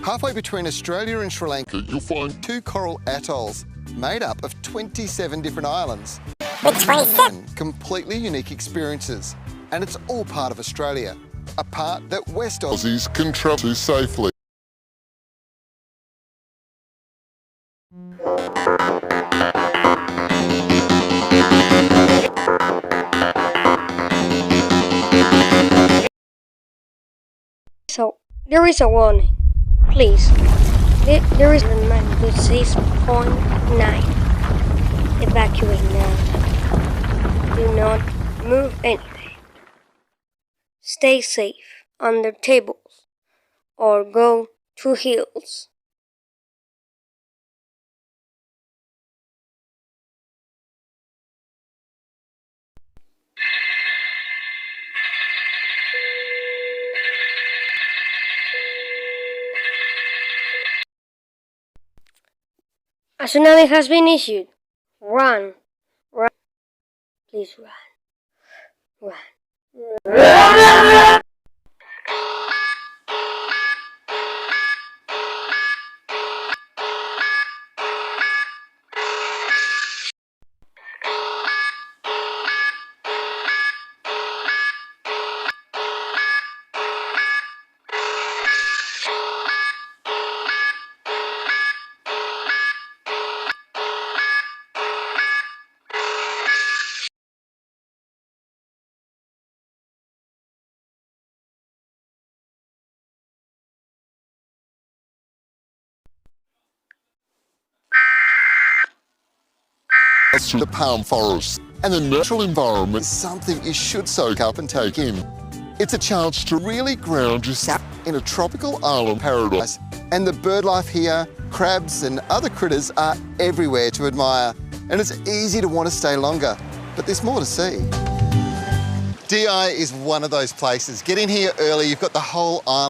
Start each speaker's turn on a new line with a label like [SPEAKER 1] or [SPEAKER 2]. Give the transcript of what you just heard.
[SPEAKER 1] Halfway between Australia and Sri Lanka, you'll find 2 coral atolls made up of 27 different islands.
[SPEAKER 2] With 27
[SPEAKER 1] completely unique experiences. And it's all part of Australia, a part that West Aussies can travel to safely.
[SPEAKER 3] So, there is a warning. Please, there is a magnitude 6.9. Evacuate now. Do not move anything. Stay safe under tables or go to hills. A tsunami has been issued. Run. Run. Please run. Run.
[SPEAKER 1] Through the palm forests, and the natural environment is something you should soak up and take in. It's a chance to really ground yourself in a tropical island paradise, and the bird life here, crabs and other critters are everywhere to admire, and it's easy to want to stay longer, but there's more to see. DI is one of those places. Get in here early, you've got the whole island